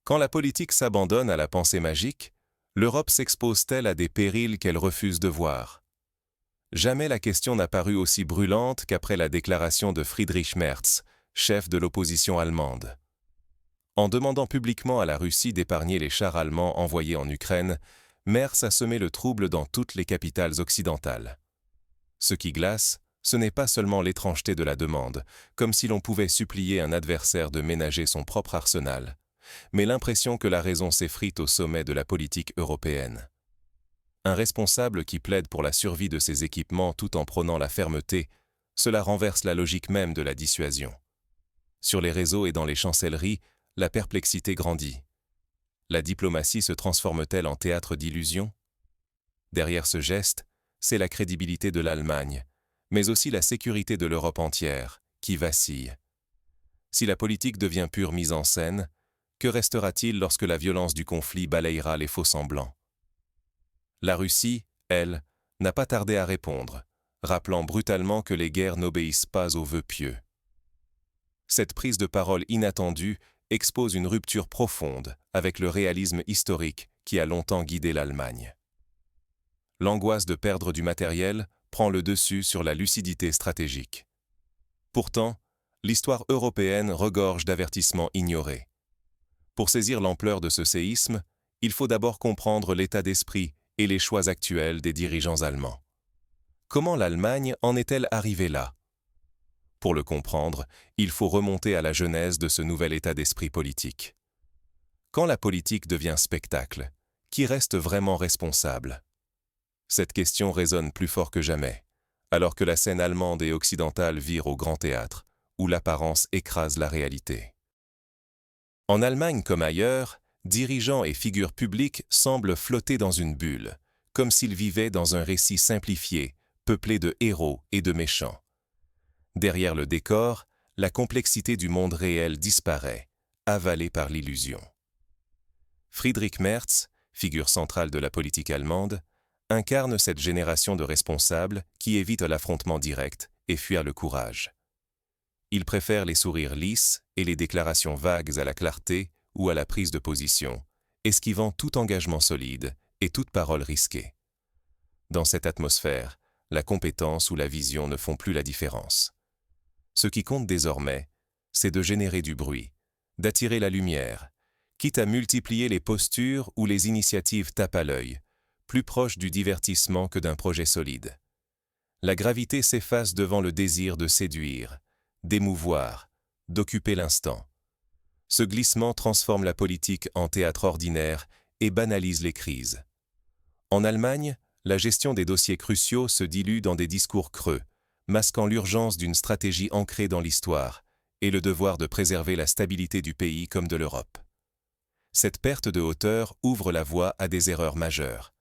Quand la politique s'abandonne à la pensée magique, l'Europe s'expose-t-elle à des périls qu'elle refuse de voir? Jamais la question n'a paru aussi brûlante qu'après la déclaration de Friedrich Merz, chef de l'opposition allemande. En demandant publiquement à la Russie d'épargner les chars allemands envoyés en Ukraine, Merz a semé le trouble dans toutes les capitales occidentales. Ce qui glace, ce n'est pas seulement l'étrangeté de la demande, comme si l'on pouvait supplier un adversaire de ménager son propre arsenal, mais l'impression que la raison s'effrite au sommet de la politique européenne. Un responsable qui plaide pour la survie de ses équipements tout en prônant la fermeté, cela renverse la logique même de la dissuasion. Sur les réseaux et dans les chancelleries, la perplexité grandit. La diplomatie se transforme-t-elle en théâtre d'illusions? Derrière ce geste, c'est la crédibilité de l'Allemagne, mais aussi la sécurité de l'Europe entière, qui vacille. Si la politique devient pure mise en scène, que restera-t-il lorsque la violence du conflit balayera les faux-semblants? La Russie, elle, n'a pas tardé à répondre, rappelant brutalement que les guerres n'obéissent pas aux vœux pieux. Cette prise de parole inattendue expose une rupture profonde avec le réalisme historique qui a longtemps guidé l'Allemagne. L'angoisse de perdre du matériel prend le dessus sur la lucidité stratégique. Pourtant, l'histoire européenne regorge d'avertissements ignorés. Pour saisir l'ampleur de ce séisme, il faut d'abord comprendre l'état d'esprit et les choix actuels des dirigeants allemands. Comment l'Allemagne en est-elle arrivée là? Pour le comprendre, il faut remonter à la genèse de ce nouvel état d'esprit politique. Quand la politique devient spectacle, qui reste vraiment responsable? Cette question résonne plus fort que jamais, alors que la scène allemande et occidentale vire au grand théâtre, où l'apparence écrase la réalité. En Allemagne comme ailleurs, dirigeants et figures publiques semblent flotter dans une bulle, comme s'ils vivaient dans un récit simplifié, peuplé de héros et de méchants. Derrière le décor, la complexité du monde réel disparaît, avalée par l'illusion. Friedrich Merz, figure centrale de la politique allemande, incarne cette génération de responsables qui évitent l'affrontement direct et fuient le courage. Il préfère les sourires lisses et les déclarations vagues à la clarté ou à la prise de position, esquivant tout engagement solide et toute parole risquée. Dans cette atmosphère, la compétence ou la vision ne font plus la différence. Ce qui compte désormais, c'est de générer du bruit, d'attirer la lumière, quitte à multiplier les postures ou les initiatives tape à l'œil, plus proches du divertissement que d'un projet solide. La gravité s'efface devant le désir de séduire, d'émouvoir, d'occuper l'instant. Ce glissement transforme la politique en théâtre ordinaire et banalise les crises. En Allemagne, la gestion des dossiers cruciaux se dilue dans des discours creux, masquant l'urgence d'une stratégie ancrée dans l'histoire et le devoir de préserver la stabilité du pays comme de l'Europe. Cette perte de hauteur ouvre la voie à des erreurs majeures.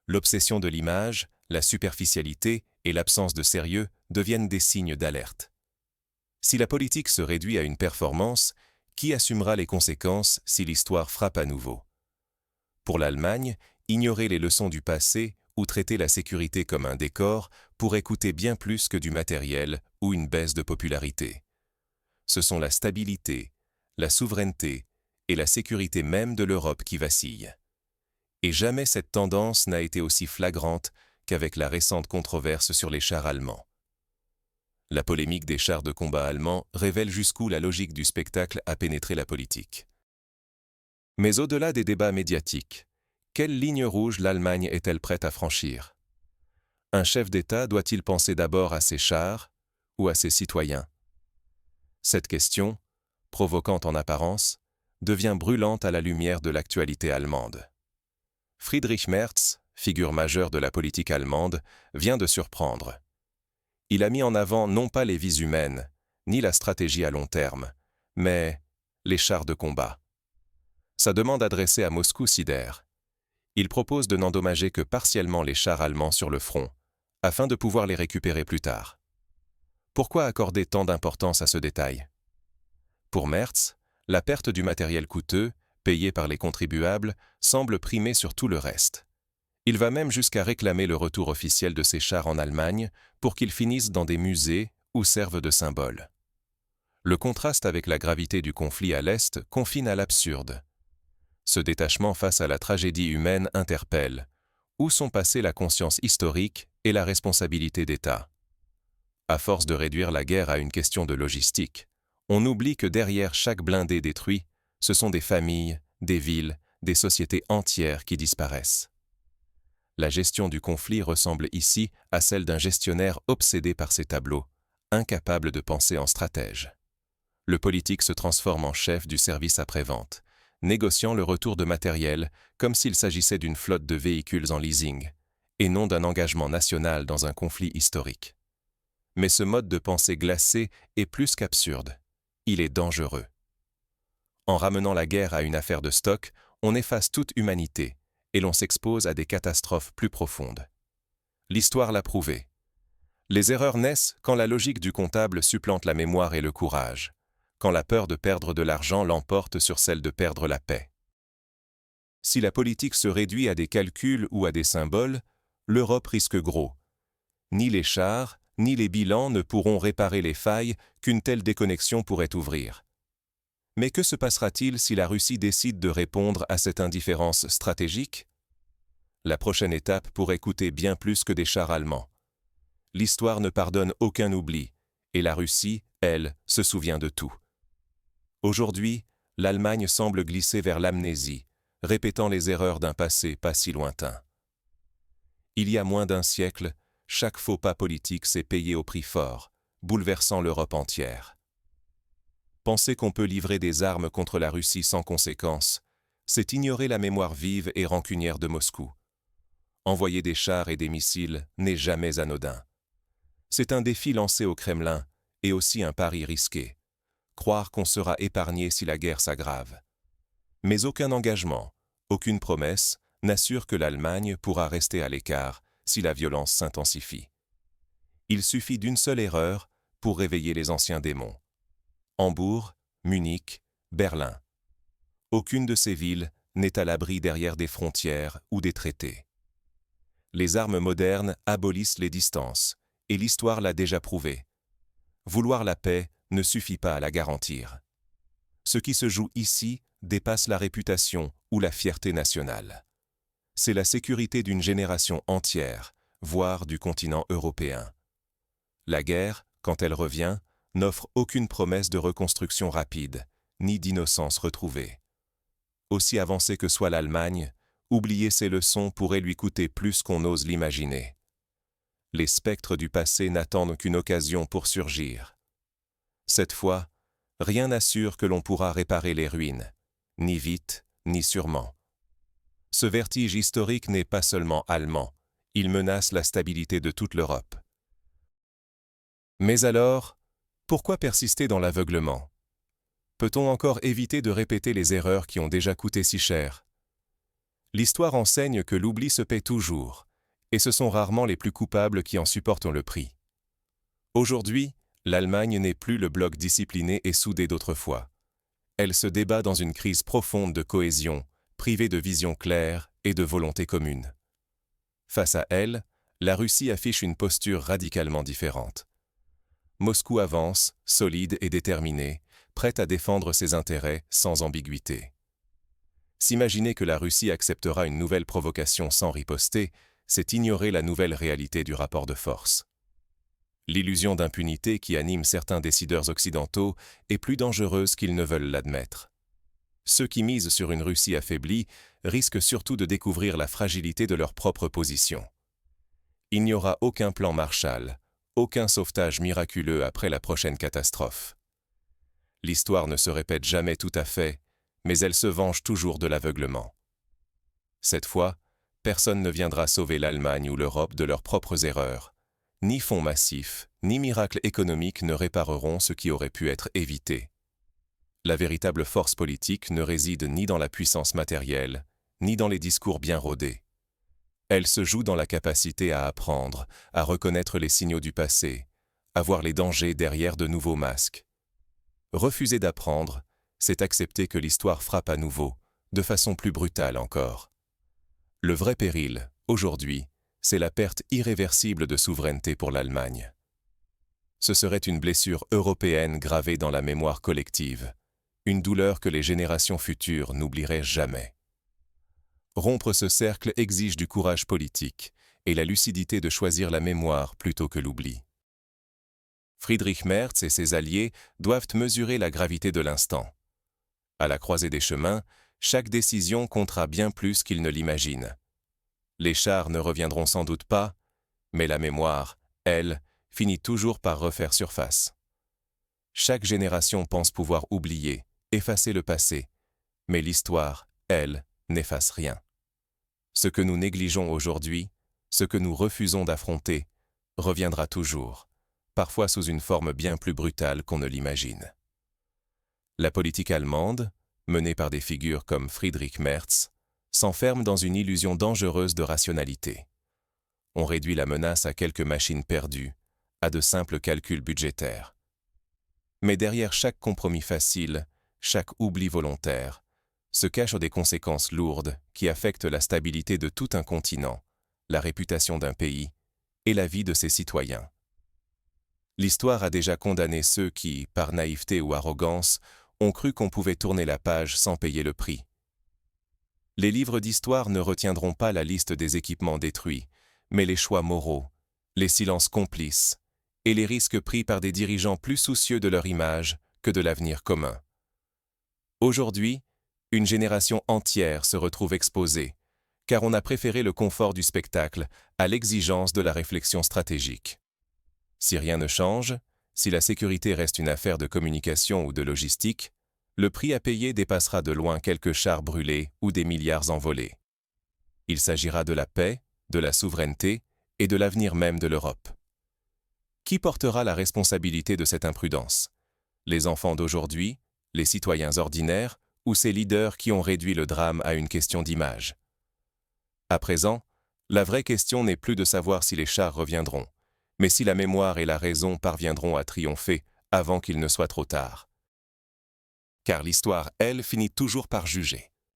L'obsession de l'image, la superficialité et l'absence de sérieux deviennent des signes d'alerte. Si la politique se réduit à une performance, qui assumera les conséquences si l'histoire frappe à nouveau? Pour l'Allemagne, ignorer les leçons du passé ou traiter la sécurité comme un décor pourrait coûter bien plus que du matériel ou une baisse de popularité. Ce sont la stabilité, la souveraineté et la sécurité même de l'Europe qui vacillent. Et jamais cette tendance n'a été aussi flagrante qu'avec la récente controverse sur les chars allemands. La polémique des chars de combat allemands révèle jusqu'où la logique du spectacle a pénétré la politique. Mais au-delà des débats médiatiques, quelle ligne rouge l'Allemagne est-elle prête à franchir? Un chef d'État doit-il penser d'abord à ses chars ou à ses citoyens? Cette question, provocante en apparence, devient brûlante à la lumière de l'actualité allemande. Friedrich Merz, figure majeure de la politique allemande, vient de surprendre. Il a mis en avant non pas les vies humaines, ni la stratégie à long terme, mais les chars de combat. Sa demande adressée à Moscou sidère. Il propose de n'endommager que partiellement les chars allemands sur le front, afin de pouvoir les récupérer plus tard. Pourquoi accorder tant d'importance à ce détail? Pour Merz, la perte du matériel coûteux, payé par les contribuables, semble primer sur tout le reste. Il va même jusqu'à réclamer le retour officiel de ces chars en Allemagne pour qu'ils finissent dans des musées ou servent de symbole. Le contraste avec la gravité du conflit à l'Est confine à l'absurde. Ce détachement face à la tragédie humaine interpelle. Où sont passées la conscience historique et la responsabilité d'État? À force de réduire la guerre à une question de logistique, on oublie que derrière chaque blindé détruit, ce sont des familles, des villes, des sociétés entières qui disparaissent. La gestion du conflit ressemble ici à celle d'un gestionnaire obsédé par ses tableaux, incapable de penser en stratège. Le politique se transforme en chef du service après-vente, négociant le retour de matériel comme s'il s'agissait d'une flotte de véhicules en leasing, et non d'un engagement national dans un conflit historique. Mais ce mode de pensée glacé est plus qu'absurde. Il est dangereux. En ramenant la guerre à une affaire de stock, on efface toute humanité, et l'on s'expose à des catastrophes plus profondes. L'histoire l'a prouvé. Les erreurs naissent quand la logique du comptable supplante la mémoire et le courage, quand la peur de perdre de l'argent l'emporte sur celle de perdre la paix. Si la politique se réduit à des calculs ou à des symboles, l'Europe risque gros. Ni les chars, ni les bilans ne pourront réparer les failles qu'une telle déconnexion pourrait ouvrir. Mais que se passera-t-il si la Russie décide de répondre à cette indifférence stratégique? La prochaine étape pourrait coûter bien plus que des chars allemands. L'histoire ne pardonne aucun oubli, et la Russie, elle, se souvient de tout. Aujourd'hui, l'Allemagne semble glisser vers l'amnésie, répétant les erreurs d'un passé pas si lointain. Il y a moins d'un siècle, chaque faux pas politique s'est payé au prix fort, bouleversant l'Europe entière. Penser qu'on peut livrer des armes contre la Russie sans conséquence, c'est ignorer la mémoire vive et rancunière de Moscou. Envoyer des chars et des missiles n'est jamais anodin. C'est un défi lancé au Kremlin et aussi un pari risqué. Croire qu'on sera épargné si la guerre s'aggrave. Mais aucun engagement, aucune promesse n'assure que l'Allemagne pourra rester à l'écart si la violence s'intensifie. Il suffit d'une seule erreur pour réveiller les anciens démons. Hambourg, Munich, Berlin. Aucune de ces villes n'est à l'abri derrière des frontières ou des traités. Les armes modernes abolissent les distances, et l'histoire l'a déjà prouvé. Vouloir la paix ne suffit pas à la garantir. Ce qui se joue ici dépasse la réputation ou la fierté nationale. C'est la sécurité d'une génération entière, voire du continent européen. La guerre, quand elle revient, n'offre aucune promesse de reconstruction rapide, ni d'innocence retrouvée. Aussi avancée que soit l'Allemagne, oublier ses leçons pourrait lui coûter plus qu'on ose l'imaginer. Les spectres du passé n'attendent qu'une occasion pour surgir. Cette fois, rien n'assure que l'on pourra réparer les ruines, ni vite, ni sûrement. Ce vertige historique n'est pas seulement allemand, il menace la stabilité de toute l'Europe. Mais alors, pourquoi persister dans l'aveuglement? Peut-on encore éviter de répéter les erreurs qui ont déjà coûté si cher? L'histoire enseigne que l'oubli se paie toujours, et ce sont rarement les plus coupables qui en supportent le prix. Aujourd'hui, l'Allemagne n'est plus le bloc discipliné et soudé d'autrefois. Elle se débat dans une crise profonde de cohésion, privée de vision claire et de volonté commune. Face à elle, la Russie affiche une posture radicalement différente. Moscou avance, solide et déterminé, prête à défendre ses intérêts sans ambiguïté. S'imaginer que la Russie acceptera une nouvelle provocation sans riposter, c'est ignorer la nouvelle réalité du rapport de force. L'illusion d'impunité qui anime certains décideurs occidentaux est plus dangereuse qu'ils ne veulent l'admettre. Ceux qui misent sur une Russie affaiblie risquent surtout de découvrir la fragilité de leur propre position. Il n'y aura aucun plan Marshall, aucun sauvetage miraculeux après la prochaine catastrophe. L'histoire ne se répète jamais tout à fait, mais elle se venge toujours de l'aveuglement. Cette fois, personne ne viendra sauver l'Allemagne ou l'Europe de leurs propres erreurs. Ni fonds massifs, ni miracles économiques ne répareront ce qui aurait pu être évité. La véritable force politique ne réside ni dans la puissance matérielle, ni dans les discours bien rodés. Elle se joue dans la capacité à apprendre, à reconnaître les signaux du passé, à voir les dangers derrière de nouveaux masques. Refuser d'apprendre, c'est accepter que l'histoire frappe à nouveau, de façon plus brutale encore. Le vrai péril, aujourd'hui, c'est la perte irréversible de souveraineté pour l'Allemagne. Ce serait une blessure européenne gravée dans la mémoire collective, une douleur que les générations futures n'oublieraient jamais. Rompre ce cercle exige du courage politique et la lucidité de choisir la mémoire plutôt que l'oubli. Friedrich Merz et ses alliés doivent mesurer la gravité de l'instant. À la croisée des chemins, chaque décision comptera bien plus qu'ils ne l'imaginent. Les chars ne reviendront sans doute pas, mais la mémoire, elle, finit toujours par refaire surface. Chaque génération pense pouvoir oublier, effacer le passé, mais l'histoire, elle, n'efface rien. Ce que nous négligeons aujourd'hui, ce que nous refusons d'affronter, reviendra toujours, parfois sous une forme bien plus brutale qu'on ne l'imagine. La politique allemande, menée par des figures comme Friedrich Merz, s'enferme dans une illusion dangereuse de rationalité. On réduit la menace à quelques machines perdues, à de simples calculs budgétaires. Mais derrière chaque compromis facile, chaque oubli volontaire, se cachent des conséquences lourdes qui affectent la stabilité de tout un continent, la réputation d'un pays et la vie de ses citoyens. L'histoire a déjà condamné ceux qui, par naïveté ou arrogance, ont cru qu'on pouvait tourner la page sans payer le prix. Les livres d'histoire ne retiendront pas la liste des équipements détruits, mais les choix moraux, les silences complices et les risques pris par des dirigeants plus soucieux de leur image que de l'avenir commun. Aujourd'hui, une génération entière se retrouve exposée, car on a préféré le confort du spectacle à l'exigence de la réflexion stratégique. Si rien ne change, si la sécurité reste une affaire de communication ou de logistique, le prix à payer dépassera de loin quelques chars brûlés ou des milliards envolés. Il s'agira de la paix, de la souveraineté et de l'avenir même de l'Europe. Qui portera la responsabilité de cette imprudence? Les enfants d'aujourd'hui, les citoyens ordinaires ou ces leaders qui ont réduit le drame à une question d'image? À présent, la vraie question n'est plus de savoir si les chars reviendront, mais si la mémoire et la raison parviendront à triompher avant qu'il ne soit trop tard. Car l'histoire, elle, finit toujours par juger.